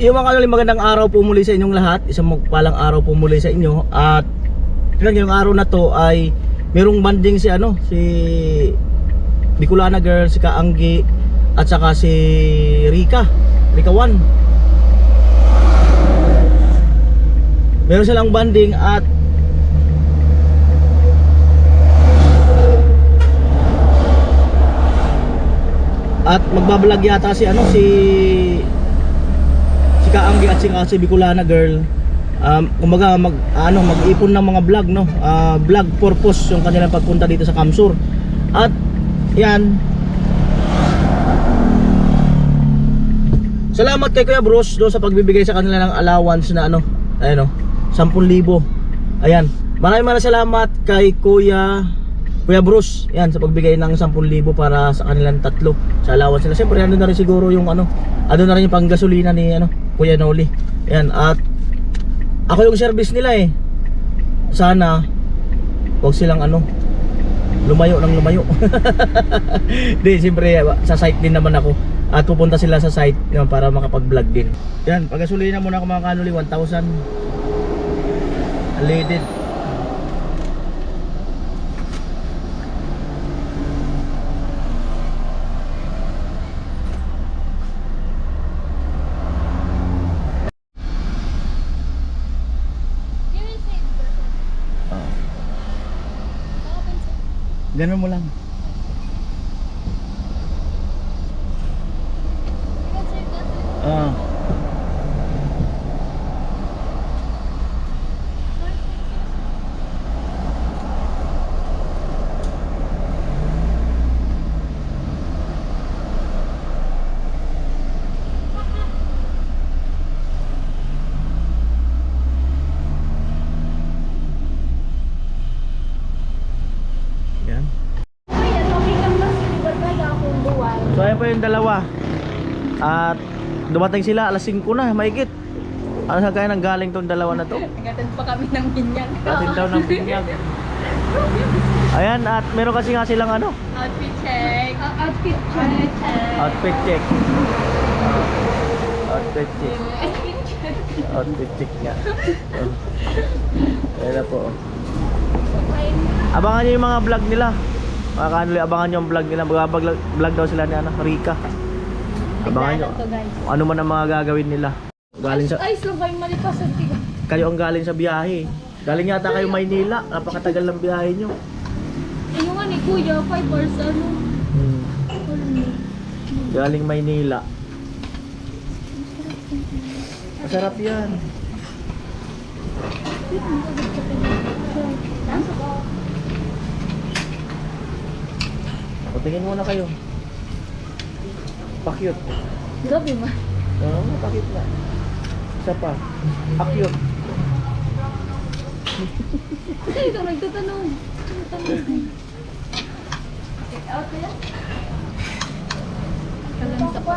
yung mga kanuli, magandang araw po muli sa inyong lahat. Isang magpalang araw po muli sa inyo. At yung araw na to ay merong banding si Bicolana Girl, si Kaanggi at saka si Rika 1. Meron silang banding at magbablog yata si Kaanggi at si Bicolana Girl. Kumbaga mag-ipon ng mga vlog, no? Vlog purpose yung kanilang pagpunta dito sa Kamsur. At yan, salamat kay Kuya Bruce do sa pagbibigay sa kanila ng allowance na 10,000. Ayan, maraming salamat kay Kuya Bruce, yan, sa pagbigay ng 10,000 para sa kanilang tatlo sa allowance nila. Siyempre ano na rin siguro yung ano na rin yung panggasolina ni Kuya Noli. Yan, at ako yung service nila eh. Sana wag silang lumayo. Di, siyempre sa site din naman ako. At pupunta sila sa site para makapag-vlog din. Yan, paggasolina muna ako mga kanuli, 1,000 unleaded. Ganun mo lang. So ayan po yung dalawa. At dumating sila alas 5 na, mahigit. Ano sa kaya nang galing tong dalawa na to? Nagatan pa kami ng binyag. Atin daw ng binyag. Ayan, at meron kasi nga silang Outfit check. Outfit check. Outfit check. Outfit check. Outfit check nga. Ayan na po. Abangan nyo yung mga vlog nila. Mga kanuli, abangan nyo ang vlog nila. Vlog daw sila ni Rika. Abangan nyo ano man ang mga gagawin nila. Galing sa Ay, slow kayo malipasan. kayo ang galing sa biyahe. Galing yata kayo Maynila. Napakatagal ng biyahe nyo. Ano nga ni Kuya, 5 hours Galing Maynila. Masarap yan. O, tingin muna kayo. Pakyut. Gabi ma. Oo, pakyut na. Isa pa. Pakyut. Kasi ito nagtatanong. Take out kaya? Kalang sa pa.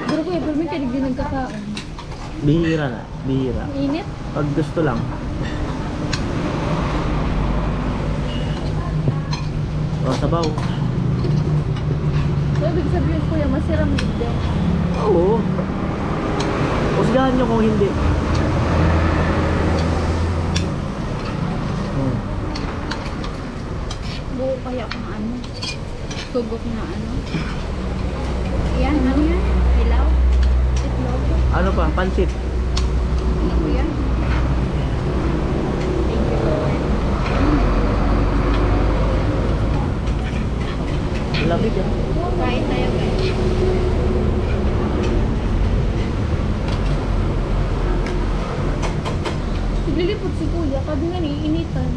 Pero Kuya, pero may kalig din nagkakaon. Bihira na. Bihira. Init? Pag gusto lang. O, sabaw. So, ibig sabihin Kuya, masiram din. Oo. Usgahan nyo kung hindi. Buo kaya kung tugok na Yan, ano yan? Hilaw? Itlog? Ano pa? Pansit. Ano po yan? Thank you Lord. Lamig yan. Kain tayo guys. Naglilipot si Kuya, kabi nga iniinitan.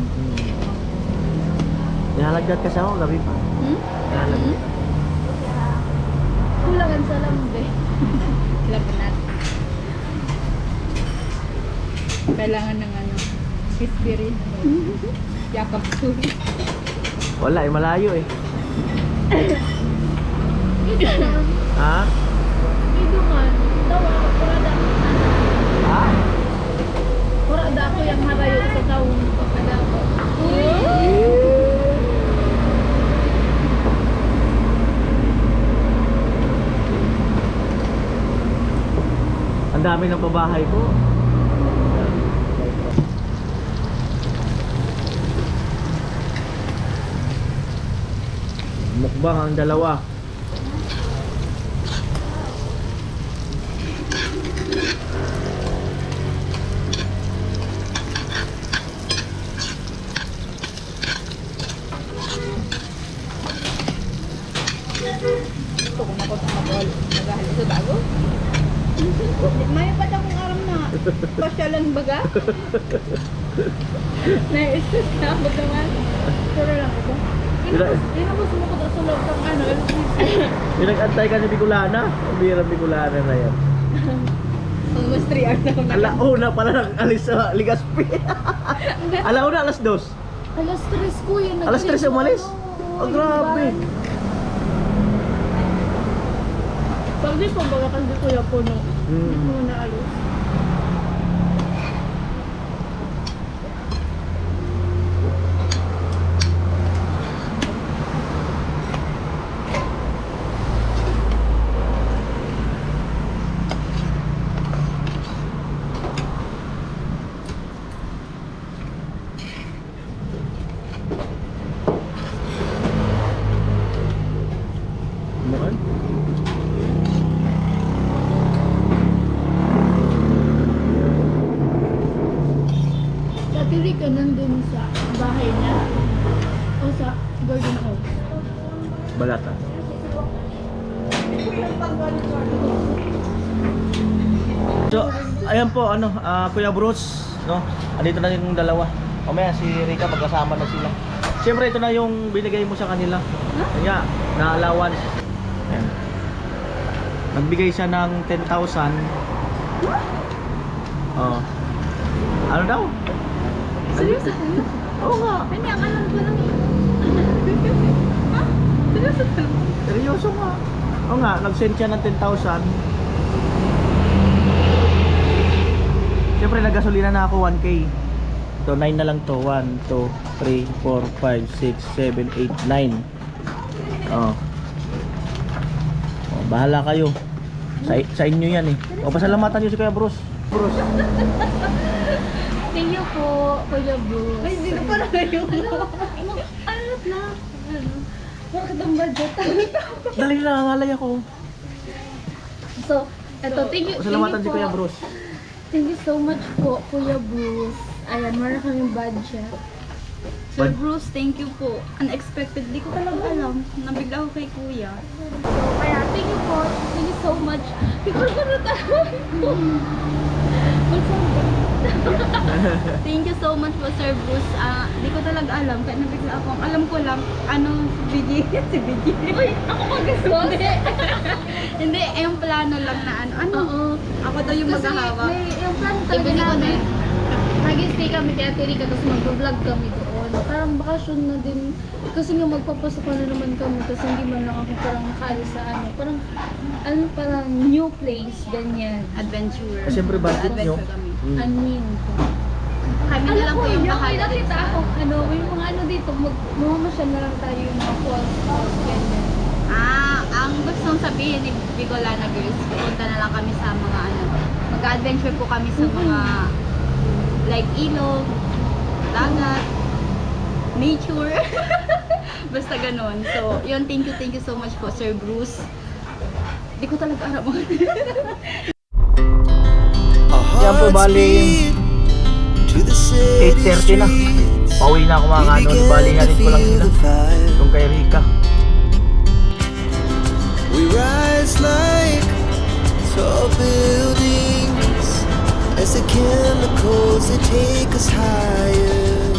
Nihalagdat ka sa ako, gabi pa. Nihalagdat. Kulangan sa lambe. Labanat. Kailangan ng history. Yakap suri. Wala eh, malayo eh. Ito na. Ha? Ito man. Tawa, kurada. Ha? Kurada ako yung harayo sa taong papada ko. dami ng pabahay ko. Mukbang ang dalawa. Gusto ko makot magahal sa bago. May pa akong aram na pasyalan baga. Na-stress ka ba naman? Pero lang ito. Hindi na mo sumukot sa loob ng ano. Yung nag-antay ka ni Bicolana, ang birang Bicolana na yan. Almost 3 hours na kung Alauna pala nag-alis sa Ligaspi. Alauna, alas 2. Alas 3 ko yun. Alas 3 umalis? Oh, grabe. Pag di po baga kasi kuya po no. Hindi mo na alis. Ano? Dati ka nandun sa bahay niya. O sa garden house. Balata. So, ayan po, ano, Kuya Bruce, no? Andito na yung dalawa. Mamaya si Rika magkasama na sila. Siyempre, ito na yung binigay mo sa kanila. Kaya, na allowance. Ayan. Nagbigay siya ng 10,000. Oh. Ano daw? Seryoso kayo? Oo nga. Hindi, ang alam ko lang eh. Ha? Seryoso ka? Seryoso nga. Oo nga, nag-send siya ng 10,000. Siyempre, naggasolina na ako 1K. So, 9 na lang to. 1, 2, 3, 4, 5, 6, 7, 8, 9. Oh. Oh, bahala kayo. Sa inyo yan eh. O, pasalamatan nyo si Kuya Bruce. Bruce. Thank you po, Kuya Bruce. Ay, hindi ko pa na yung ano na? Bakit ang budget? Dali na, nangalay ako. So, eto, thank you Pasalamatan si po. Kuya Bruce. Thank you so much po, Kuya Bruce. Ayan, meron kaming budget. Sir Bruce, thank you po. Unexpected, di ko talaga alam. Nabigla ako kay Kuya. So, kaya thank you po. Thank you so much. Because ko na tayo. Thank you so much po, Sir Bruce. Di ko talaga alam, kaya nabigla ako. Ang alam ko lang, ano, BG, si BG. Uy, ako mag-gastos. Hindi, yung plano lang na ano. Oo. Ako daw yung Kasi maghahawak. may yung plan talaga Ibili ko namin. na. Nag-stay kami kay Ate Rica, tapos mag-vlog kami doon. Parang bakasyon na din. Kasi nga magpapasok na naman kami, tapos hindi man lang ako parang nakaalis sa ano. Parang new place, ganyan. Adventure. Siyempre, budget nyo. Adventure kami. Anin ko. Kami na lang po yung bahala May rin nakita sa... ako, may mga ano dito, mamamasyal na lang tayo yung mga falls, ganyan. Ang gustong sabihin ni Bicolana Girls, pupunta na lang kami sa mga ano, mag-adventure po kami sa mga like ilog, dagat, nature. Basta ganun. So, yun, thank you so much po, Sir Bruce. Di ko talaga alam mo. Yan po, bali 8:30 na. Pauwi na ako mga kanon. Bali, hanit ko lang sila. Yung kay Rika. We rise like tall buildings as the chemicals they take us higher.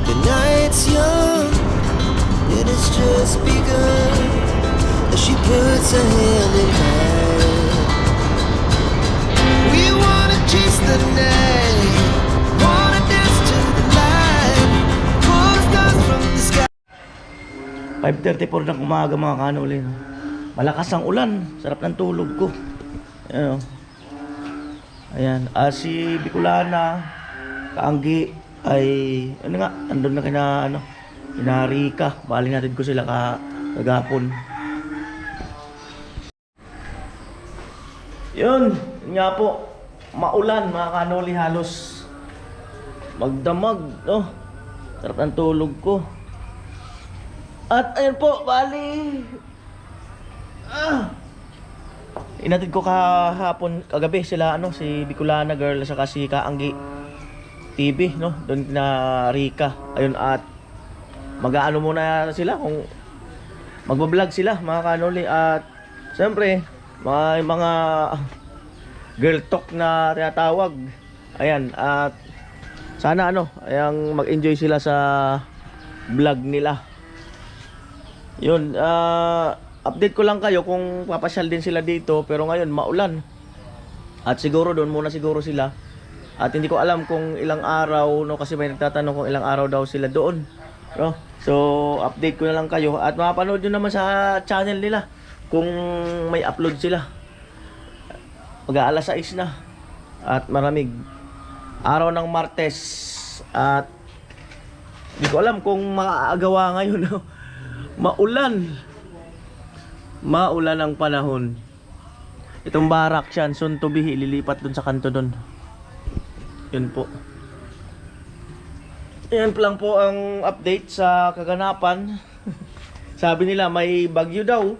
The night's young, it has just begun as she puts her hand in mine. We wanna chase the night, wanna dance to the light, pull stars from the sky. 5:34 ng umaga mga kanuli. Malakas ang ulan. Sarap ng tulog ko. Ayan. Ayan. Si Bicolana, Kaanggi, ay ano nga, andun na kina Rika. Bali natin ko sila kagapon. Yun nga po, maulan mga kanoli, halos magdamag, no? Sarap ng tulog ko. At ayun po, bali inatid ko kahapon, kagabi sila si Bicolana Girl saka si Kaanggi TV, no? Doon na Rika. Ayun, at mag-aano muna sila kung magbablog sila mga kanoli. At siyempre may mga girl talk na tinatawag. Ayan, at sana ayang mag-enjoy sila sa vlog nila. Yun, update ko lang kayo kung papasyal din sila dito, pero ngayon maulan. At siguro doon muna siguro sila. At hindi ko alam kung ilang araw, no, kasi may nagtatanong kung ilang araw daw sila doon, no? So, update ko na lang kayo at mapapanood nyo naman sa channel nila kung may upload sila. Mag-aalas 6 na at maramig. Araw ng Martes at hindi ko alam kung maaagawa ngayon, no? Maulan ang panahon. Itong barak siyan, soon to be, ililipat dun sa kanto dun. Yun po. Yan lang po ang update sa kaganapan. Sabi nila may bagyo daw.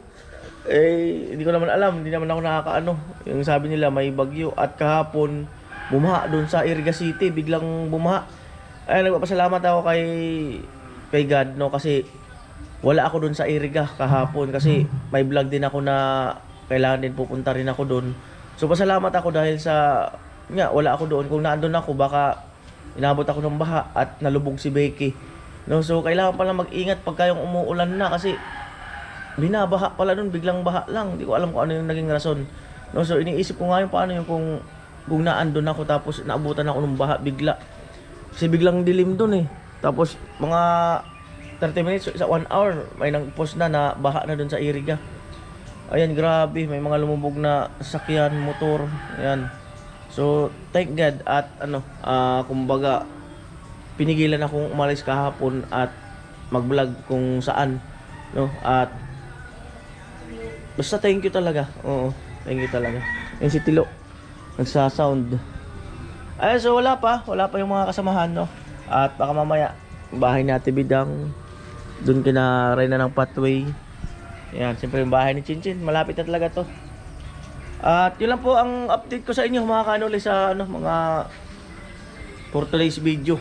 Hindi ko naman alam, hindi naman ako nakakaano. Yung sabi nila may bagyo at kahapon bumaha doon sa Iriga City, biglang bumaha. Ay, nagpapasalamat ako kay God, no, kasi wala ako doon sa Iriga kahapon kasi may vlog din ako na kailangan din pupunta rin ako doon. So pasalamat ako dahil sa wala ako doon. Kung naandun ako baka inabot ako ng baha at nalubog si Becky, no? So kailangan pala mag-ingat pagka yung umuulan na kasi binabaha pala doon, biglang baha lang. Hindi ko alam kung ano yung naging rason, no? So iniisip ko nga yung paano yung kung naandun ako tapos naabutan ako ng baha bigla. Kasi biglang dilim doon Tapos mga 30 minutes, sa 1 hour, may nag-post na baha na dun sa Iriga. Ayan, grabe. May mga lumubog na sasakyan, motor. Ayan. So, thank God. At kumbaga, pinigilan akong umalis kahapon at mag-vlog kung saan. No? At, basta thank you talaga. Oo, thank you talaga. Yung si Tilo, nagsasound. Ayan, so wala pa yung mga kasamahan, no? At baka mamaya, bahay natin bidang doon kina Reyna ng Pathway. Yan, siyempre yung bahay ni Chinchin, malapit na talaga to. At yun lang po ang update ko sa inyo mga kanoli sa mga for today's video.